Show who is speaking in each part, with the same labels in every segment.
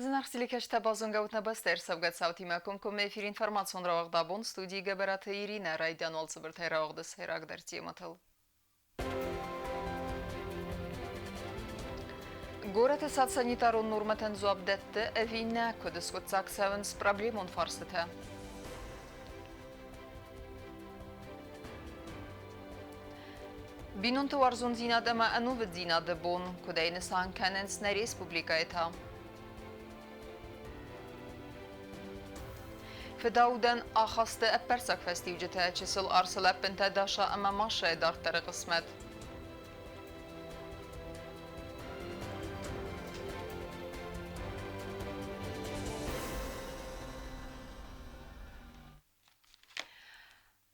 Speaker 1: Զնախսիլիքեշ տաբազուն գավտնաբաստեր սավգատ սավթիմակում կոմ էфիր ինформацион րաղդաբուն ստուդիի գաբարատը Իրինա Ռայդյան ոլցыбыр թայրաղդս հերագդարցի մտыл։ Գորատը սատսանիտարուն նուրմատեն զուաբդետті əvինə көдіскөт саксавынс проблемон фарсыты. Бинунты варзун зинадыма әнувы зинады бон, көдәйні сан кәнінсіне республика ета. Fedaudan axastı əppərsak fəstivcətə çisil arsıl əppintə daşa əmə maşa edartları qısmət.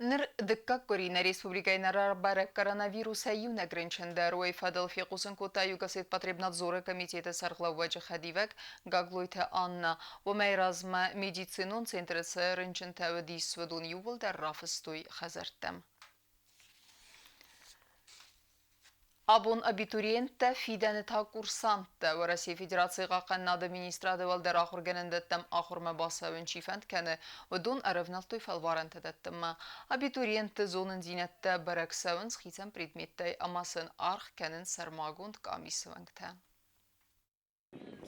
Speaker 1: Ныр дыккак корина республикайнара барак коронавируса юна гринчендер уэйфадал фикусын кота югасет потребнадзора комитета сарглаввачы хадивек гаглойте Анна вомайразма медицинон центрысы рынчентәві дейсведун ювылдар рафыстой хазарттам. Абон абитуриентта фиданы та курсантта в России Федерации қақаннады министрады валдар ахурганындаттам ахурма басавын чифант кәні вдун арывналтой фалваранты даттымма. Абитуриентті зонын зинетті бараксавын схитсан предметтай амасын арх кәнін сармагунд камисывангта.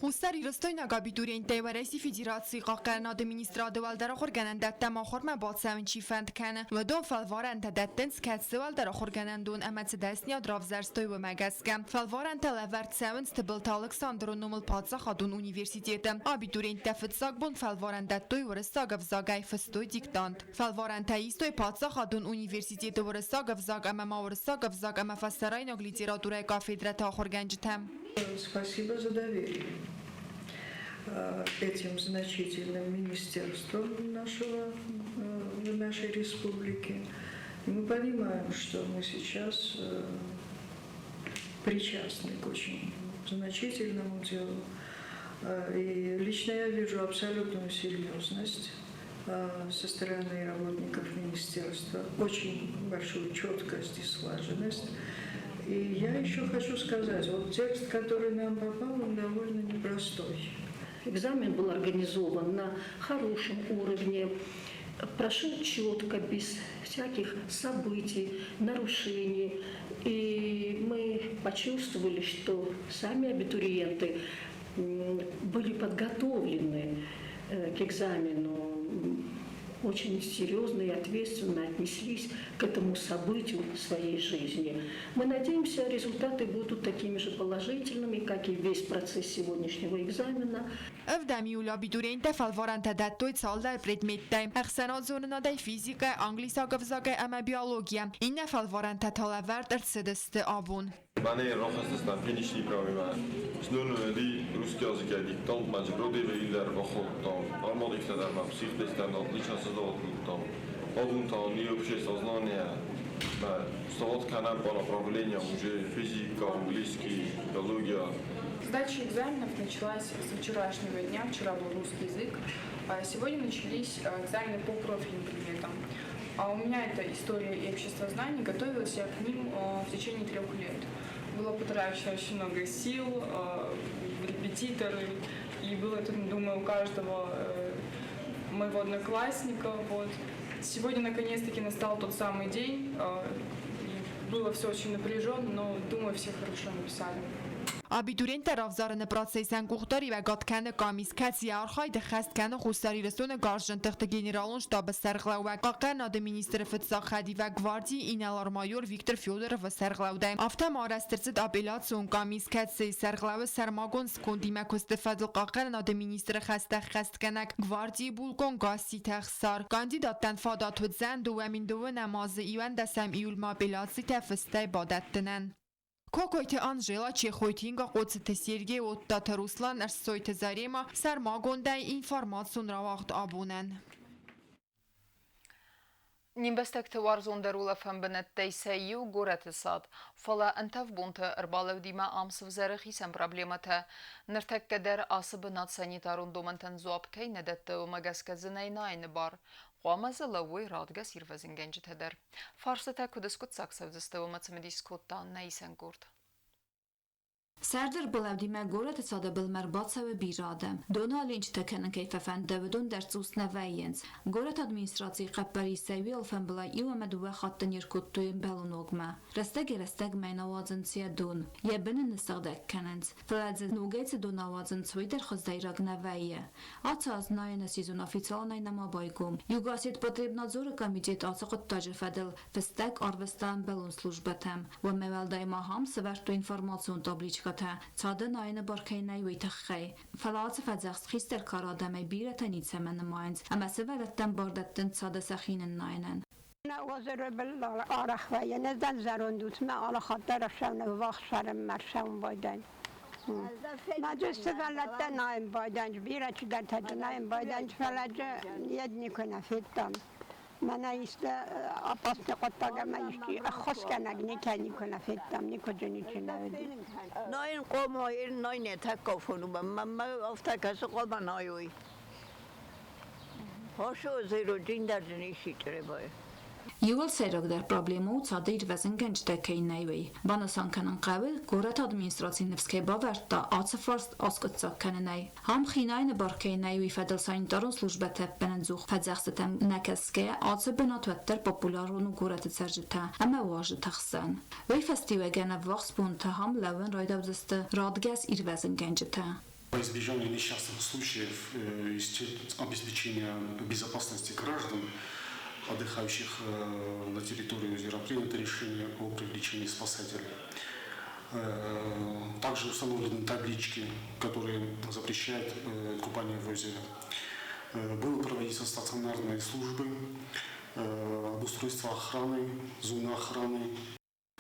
Speaker 2: Хустари ростойнаг абитуриенттэй в России Федерации қақаннады министрады валдар ахурганындаттам ахурма басавын чифант кәні вдун фалваранты даттын скәтсі валдар ахурганындун әмәтсідәсіне адравзарстой و مگسکم فالوارن تلورد سون استبلت الکساندر نومل پادزا خادون اونیورسیتیتم آبیتورین تفتساق بون فالوارن دتوی ورستاق افزاقای فستوی دیکتاند فالوارن تاییستوی پادزا خادون اونیورسیتیت ورستاق افزاق اما ما ورستاق افزاق اما فسرای نگلیتیراتورای کافیدرات آخرگنجتم.
Speaker 3: Спасибо за доверие этим значительным министерством нашей республики. Мы понимаем, что мы сейчас причастны к очень значительному делу. И лично я вижу абсолютную серьезность со стороны работников министерства, очень большую четкость и слаженность. И я еще хочу сказать, вот текст, который нам попал, он довольно непростой.
Speaker 4: Экзамен был организован на хорошем уровне, прошел четко, без всяких событий, нарушений. И мы почувствовали, что сами абитуриенты были подготовлены к экзамену, очень серьезно и ответственно отнеслись к этому событию в своей жизни. Мы надеемся, результаты будут такими же положительными, как и весь процесс сегодняшнего экзамена.
Speaker 2: Övdemiul abituriente falvarante dattoi saldar predmettei, axsanat zonunadai fizika, angliszakavzaka ama biologia. Inne falvarante talavert ertsedeste abun.
Speaker 5: Mane rohastasdan finishli pravima. Snurli ruski языка диктант majburiy verillar vahotdan. Armonikda darma psixtestdan отлично создавал Обунтан и общее сознание. Вставать канал по направлениям уже физика, английский, биология.
Speaker 6: Сдача экзаменов началась с вчерашнего дня. Вчера был русский язык, а сегодня начались экзамены по профильным предметам. А у меня это история и обществознание. Готовилась я к ним в течение 3 лет. Было потрачено очень много сил, репетиторы, и было это, думаю, у каждого моего одноклассника. Вот. Сегодня наконец-таки настал тот самый день. Было все очень напряженно, но, думаю, все хорошо написали.
Speaker 2: Abituriente ravzarını processen kuhtari ve gatkene kamis ketsi arxay de xestkene xustari restone garjın tıxtı generalon ştabı serglav ve qaqen adı ministri fıtsa xedi ve gvardi inelar mayor Viktor Fyodorov ve serglavde. Afta marastirsit apelasyon kamis ketsi serglav sermagon skondime kustefedl qaqen adı ministri xeste xestkenek gvardi bulgon gasi texsar. Kandidatten fadat hudzen duvemin duve namazı iwen desem iyul mapelasi tefiste badettinen. Кокойте Анжела Чехойтинга qo'tsiti Sergey Ottata Ruslan Arsoyte Zarema sarmagonday informatsiyon ravaqt abunan.
Speaker 1: Nimbəstəkti varzon dərula fəmbənətdə səyyu qorəti sad. Fala əntəv bunta ırbalı dima amsıv zərə xisəm problemətə. Nırtək qədər asıbı nad sanitarun domantən zuab kəy nədətdə o məgəskəzinəyin aynı bar. Qoamazı lavvay radga sirvəzin gəncə tədər. Farsı təkudis kutsak səvzistə o mətsəmədis kutdan nəysən qurd.
Speaker 7: Serdar Bılavdime gorat sada bilmer batsa ve biradem. Dona linç tekenen keyfefen devedun dersus neveyens. Gorat administracji qappari sevi alfen bila iu amedu ve khatten yerkuttuyen belunogma. Resteg meinawazın siyadun. Yebinin nistagdek kenens. Fladze nugetse donawazın switer khazdairag neveye. Atsa az nayena sizon oficjalnej nama baygum. Jugasit potreb nadzoru komitet atsaqot taje fedel festek arvestan belun slujbetem. Ve meveldaj maham severtu informacion tablička Цаден айна баркайнай вейтаххай. Фалац фадзахс хистер карадамай биретанит семен майнц. Ама севелеттен бардеттен цада سخینن ناینن.
Speaker 8: نوازر بالله آرخوی نزدن زروندوت ما على خاطر شون وقت شرم مرشون بایدن. نجست فلت نایم بایدن بیره چی در تج نایم بایدن فلج ید نیکنه فیتم. من ایست آپاس نقطه ما ایستی خاص کنگ نیکنی کنه فیتم نیکجونی چی نودی.
Speaker 9: ناین قوم هایر ناین تکافونو بام ما افتکاس قوم نایوی. هاشو زیرو جین در جنیشی تره باید.
Speaker 7: Югал серогдар проблему цада ирвезен генчтекей найвей. Банасан канан qawil gorat administratsiyevskej baverta atsefast askotsak kanenay. Ham xinayne barkej najvey fedel sanitarun slujbe teppenen zuch fedzexsetem nekeske atsebenat vetter popularunu gorat serjeta ama waj taxsan. Vey festive gene vaxspunta ham lewen rajdavzeste radges irvezen gencheta.
Speaker 10: По избежанию несчастных случаев и с целью обеспечения безопасности граждан, отдыхающих на территории озера, принято решение о привлечении спасателей. Также установлены таблички, которые запрещают купание в озере. Было проводиться стационарные службы, обустройство охраны, зоны охраны.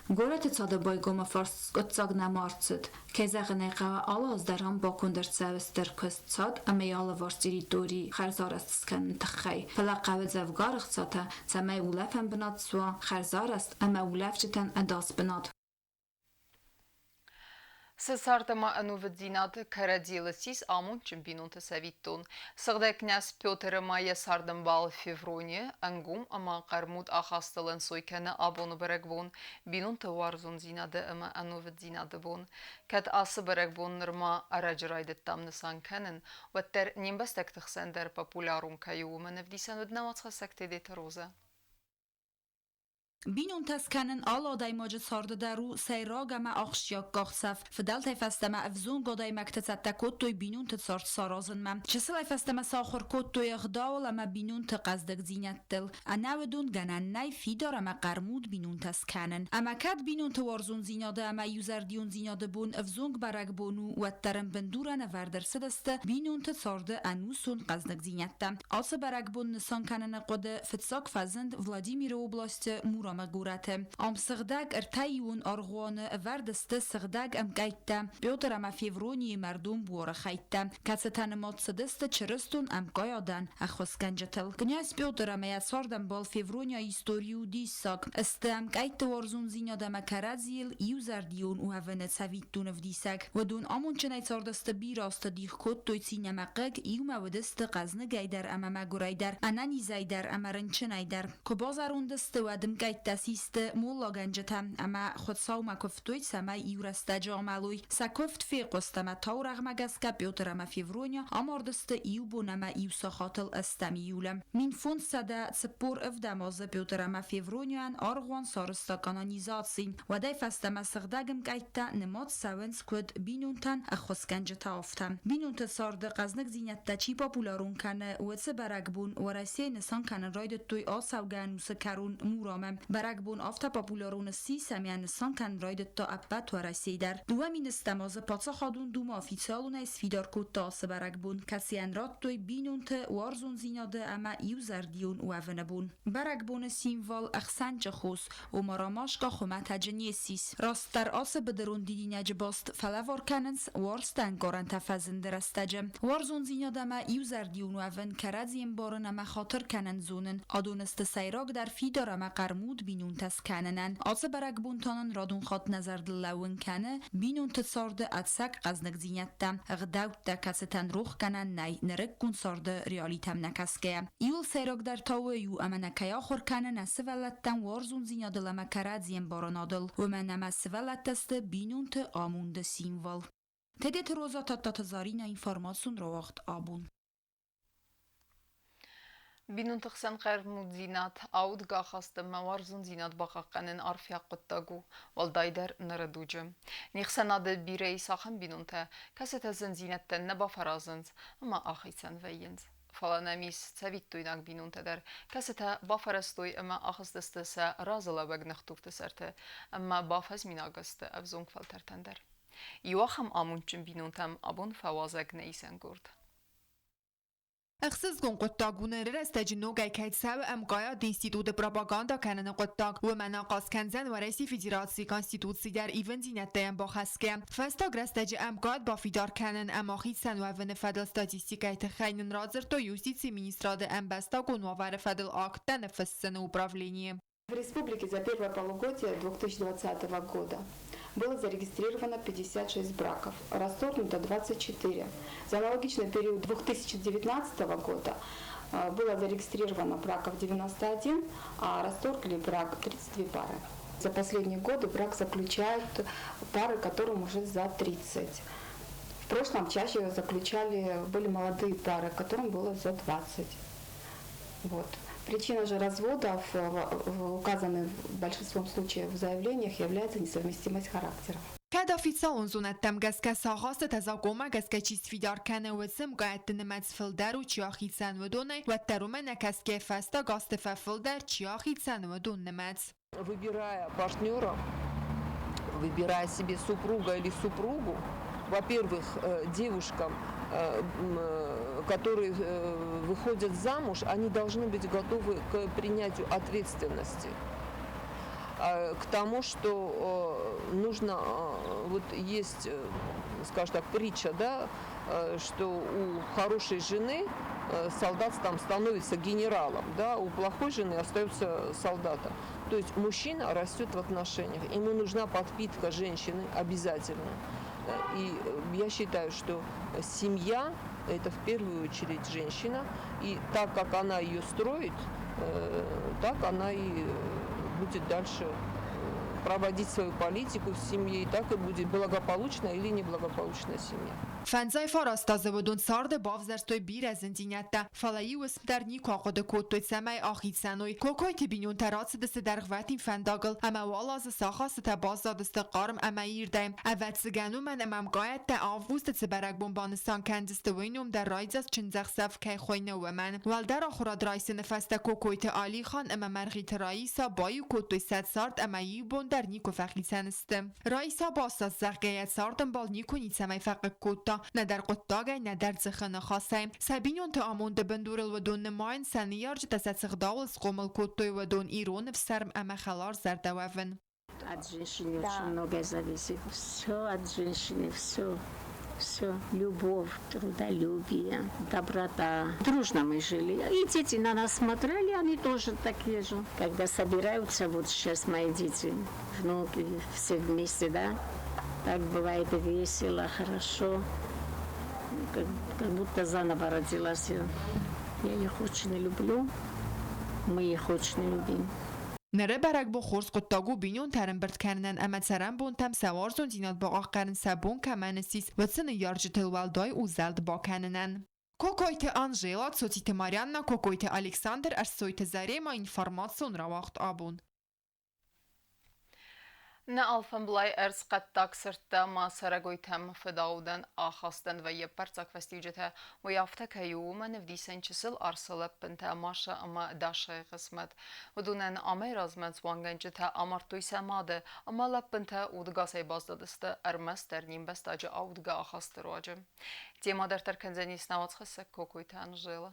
Speaker 7: Gorat sada baygoma fars gotsag namartsit. Kezagene qawa alaz daram bakunder sevester kustad ameyala vars territori kharzarast skan takhai. Fala qawa zavgar xata samay ulafan benat swa kharzarast ama ulafjtan adas benat.
Speaker 1: Сесартама анувдзинат карадиласис амун чемпионата савиттон. Сагда князь Петр Майя сардамбал февроне ангум ама кармуд ахасталан сойкана абону барагбон бинун таварзун зинада ама анувдзинада бон. Кат асы барагбон нырма арajraydet tamнысан канен ваттер нимбастак тхсендер популярун каю маневдисан уднавацха сактедет роза.
Speaker 11: بینون تسکنن آلا دایماج سارده درو سیراگ اما آخشیاک گاخصف فدال تیفستم افزون گادای مکتزت تکوت توی بینون تسارت سارازن من چسل ایفستم ساخر کود توی اغداول اما بینون تقصدک زینت دل اناودون گنن نای فیدار اما قرمود بینون تسکنن اما کد بینون توارزون زیناده اما یوزردیون زیناده بون افزونگ برگ بونو و ترم بندورن وردر سدسته بینون تسارده انوسون قصدک زینت دم آس برگ بون نسان کنن قد فتساک فزند ولادیمیر اوبلاست مورا مگورته ام سغداگ ارتایون آرغوان وردسته سغداگ ام گایته بیودر ام فیورونی مردم بوره خیته کستن مات سدسته چرستون ام گایادن اخوس گنجتل گنیاس بیودر ام یاساردم بال فیورونیا ایستوریو دیساگ استه ام گایته ورزون زیناده مکرازیل یوزردیون و هفنه سویتون افدیساگ و دون آمون چنای ساردسته بیراست دیخ کد توی سینه مقگ ایو مودسته قزنه گایدر ام مگورایدر انانی زایدر ام رنچنایدر کبازاروندسته و ادم گایت دسیست مولا گنجتم اما خود ساوما کفتوی سمای ایورسته جاملوی سکفت فی قستم تاورغ مگسکه بیوترم فیورونیا اماردست ایو بونم ایو ساخاتل استمیولم من فون سده سپور افدمازه بیوترم فیورونیان آرغوان سارستا کانانیزاتسی و دای فستم سغدگم گایتا نماد سوینس کد بینونتن اخوز گنجتا افتم بینونت سارده قزنک زینت تا چی پاپولارون کنه و سه برگ بون و رسی نسان کنه راید توی آساو گنوس کرون مورامم برگ بون آفتا پاپولارون سی سمیان نسان کن راید تا ابت و رسی در دوامین استماز پاتسا خادون دوم آفیسیالون اسفیدار کود تا آسه برگ بون کسی انراد توی بینونت وارزون زیناده اما یوزردیون و افنه بون برگ بون سیموال اخسنج خوز و مراماشگا خومت هجنی سیس راست در آس بدرون دیدی نجباست فلوار کننس وارستن گارن تفزن درستجم وارزون زیناده اما یوزردیون و افن کرازیم بارن اما خاطر کنن زونن آدونست سیراگ در فیدار اما قرمود عود بینون تس کننن آز برگ بونتانن رادون خط نظر دلون کنه بینون تصارده ادسک قزنک زینت دم غداوت دا کستن روخ کنن نی نرک کن سارده ریالیتم نکسکه ایول سیراک در تاوه یو امنکه آخر کنه نسولتن وارزون زینا دلما کرد زیم بارانادل و من نما سولت تست بینون ت آمونده سیموال تدیت روزا تا تزارین اینفارماسون رو وقت آبون
Speaker 1: بینون تخسن قرب مود زینات عود گاخست موارزون زینات باقاقنن عرفیا قطاگو والدایدر نردوجم نیخسن آده بیره ساخن بینون تا کسی تزن زینت تن نبا فرازنز اما آخیسن وینز فلانمیس سویت دویناک بینون تا در کسی تا با فرستوی اما آخست دستسا رازلا بگ نختوف تسرته اما با فزمین آگست افزونگ فلترتن در یواخم آمونچن بینون تم آبون فوازگ نیسن گرد
Speaker 2: اخصص كون قطاقون رستجنو جاي كيد سو امقايا دينستيتوت بروباغاندا كانن قطاق ومناقص كنزن ورئيسي فيدراسي كونستيتوتسي در ايفن زينتين باخسكه فاستاغ رستج امقاد با فيدار كانن اماخي سن وفن فدل ستاتيستيكاي تخينن رازر то юстиции министрада МБСТА гунвавара федел акта нефессена управление.
Speaker 12: В республике за первое полугодие 2020 года было зарегистрировано 56 браков, расторгнуто 24. За аналогичный период 2019 года было зарегистрировано браков 91, а расторгли брак 32 пары. За последние годы брак заключают пары, которым уже за 30. В прошлом чаще были молодые пары, которым было за 20. Вот. Причина же разводов, указанной большинством случаев в заявлениях, является несовместимость характеров.
Speaker 2: Kada fica unzunet tem gazke sahast tezagoma gazke чист фидар кане وسم قاعد نمت فلدر و چیاخی سن و دونه و ترومه نکسکه فستا گاست فلدر چیاخی سن و دون نمت.
Speaker 13: Выбирая партнера, выбирая себе супруга или супругу, во-первых, девушкам, которые выходят замуж, они должны быть готовы к принятию ответственности. К тому, что нужно, вот есть, скажем так, притча, да, что у хорошей жены солдат там становится генералом, да, у плохой жены остается солдатом. То есть мужчина растет в отношениях, ему нужна подпитка женщины обязательно. И я считаю, что семья – это в первую очередь женщина, и так как она ее строит, так она и будет дальше проводить свою политику в семье, и так и будет благополучная или неблагополучная семья.
Speaker 2: فنزای فارستازه و دون سارد بافزرستوی بیر از زندینت فلایی و اسم در نیکا قد کتوی سمای آخید سنوی کوکوی تبینون ترات سدست در غواتین فنداگل اما والاز ساخاست تا بازداد استقارم اما ایردیم اوت سگنو من امام قاید تا آفوست تبرگ بمبانستان کندستوینوم در رایزاز چنزخ صف که خوینه و من والدر آخراد رایس نفست کوکوی آلی خان اما مرغیت رایسا بایو کتوی ست سارد اما ایبون در نیکو فخید سنستم رایسا باساز زغیت ساردم بال نیکو نیتسمای فقه کتا نه در قطاقه نه در زخنه خاصیم سبینون تا آمونده بندورل و دون نماین سنیارج تسات سخداول سقومل کتوی و دون ایرون в سرم اما خلار زردوون.
Speaker 14: От женщины очень многое зависит. Все от женщины, все. Все. Любовь, трудолюбие, доброта. Дружно мы жили. И дети на нас смотрели, они тоже такие же. Когда собираются, вот сейчас мои дети, внуки, все вместе, да, так бывает весело, хорошо. Как будто заново родилась. Я их очень люблю. Мы их очень любим.
Speaker 2: نره برگ با خورس قطاگو بینون ترم برد کنن اما ترم بون تم سوارزون زینات با آقرن سبون کمانسیس و سن یارج تلوالدای او زلد با کننن. کوکویت آنژیلا، سوتیت ماریانا، کوکویت الکساندر از سویت زری ما اینفارماسیون را وقت آبون.
Speaker 1: نه alfan blay ers qattak sirtta ma saragoytam fidaudan akhastan ve yepartsak festijete ve yaftak hayuma nevdisen çisil arsalap benta maşa ama daşay qismat udunan amay razmat wanganjete amartoy samade ama lapbenta udgasay bazdadista armas dernim bastaja audga akhastrojem tema der terkanzani snavats khassak kokoytan jela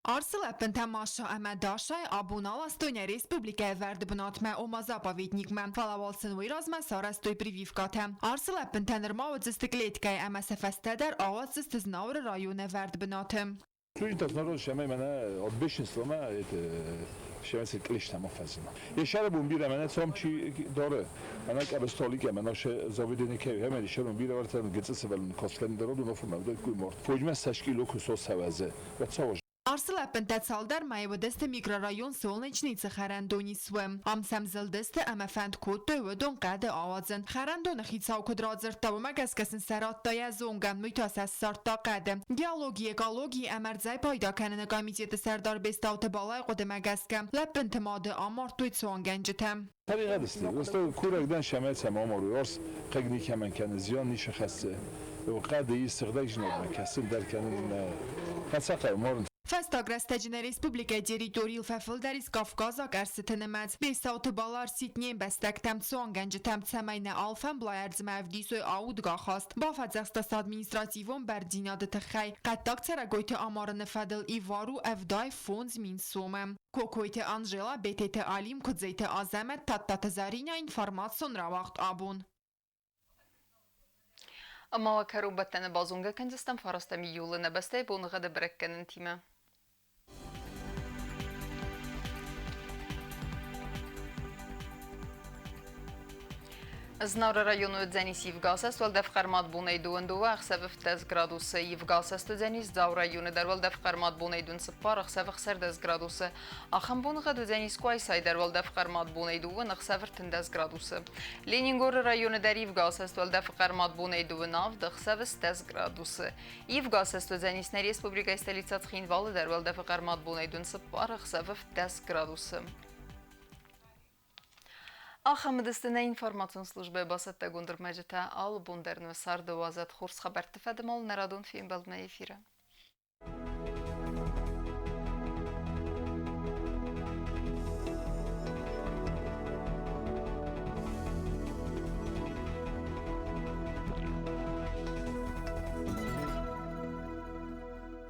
Speaker 2: Arsıl apenta maşa ama daşay abunala stoyne respublika verdi bunatma o mazapavetnikma falavalsın virazma sarastoy privivkatem. Arsıl apenta nırma zistikletkay ama sefesteder ağaz zistiznavr rayona verdi bunatem.
Speaker 15: Служит от народа, что я мене от бешенства, شمس کلیش تمام فزنا اشاره بون بیره من سام چی داره انا که بستالی که مناش زاویدنی که هم اشاره بون بیره ورتن گتس سبل کاستن درو دو نفر مبدا کوی مرد فوجمه تشکیل کوسو سوازه و تصاوج
Speaker 2: Arslapın tətsaldar mayvədəst mikrorayon Solnechnice xərəndoni swim. Amsam zildəst əməfənd kod dövədon qədə avazın. Xərəndon xitsau kudrazır tavuma qəskəsin səratdaya zongan mütəsəs sartta qədə. Geologi, ekologi əmərzay payda kənənə komiteti sərdar bestavtı balay qodəmə qəskəm. Ləpin təmadı amartuyt soğan gəncitəm.
Speaker 15: طریقه دستی است کورکدن شمال تمام رویارس قگنی که من کنه زیان نیشه خسته و قدی استقدام جناب کسیم در کنن خسته مارن
Speaker 2: Fəstaqrəstəcənə Respublika Teritorial Fəfildəris Qafqaza qərsitənəməz. Besavtı balar sitniyən bəstək təmtsuan gənci təmtsəməyinə alfən blayərz məvdisoy audqa xast. Bafadzəxstəs administrativon bərdinadı təxəy. Qəttaq çərəqoytı amarını fədil ivaru əvday fonz min soməm. Kokoytı Anjela BTT Alim Kudzeytı Azəmət Tattatı Zarina informasyon ravaxt abun.
Speaker 1: Ama karubatten bazunga kanjistan farastami yoluna bastay bunu gada bırakkanın time. Знавра району Дзенис Евгасас, Валдев Хармат Бунайдуан Дуах, Севев 10 градуса Евгасас, Дзенис Зау району дар Валдев Хармат Бунайдун Сапарах, Севах 10 градуса. Ахам Бунга Дзенис Куайсай дар Валдев Хармат Бунайдуан, Ах Север 10 градуса. Ленингор району дар Евгасас, Валдев Хармат Бунайдуан Авдах, Севес 10 градуса. Евгасас, Дзенис на Республика столица Тхинвал, дар Валдев Хармат Бунайдун Сапарах, Севев 10 градуса. Ахамдыстына информацион службы басатта гундырмажыта ал бундерны сарды вазат хурс хабар тефадымал нарадун фильм балдна эфира.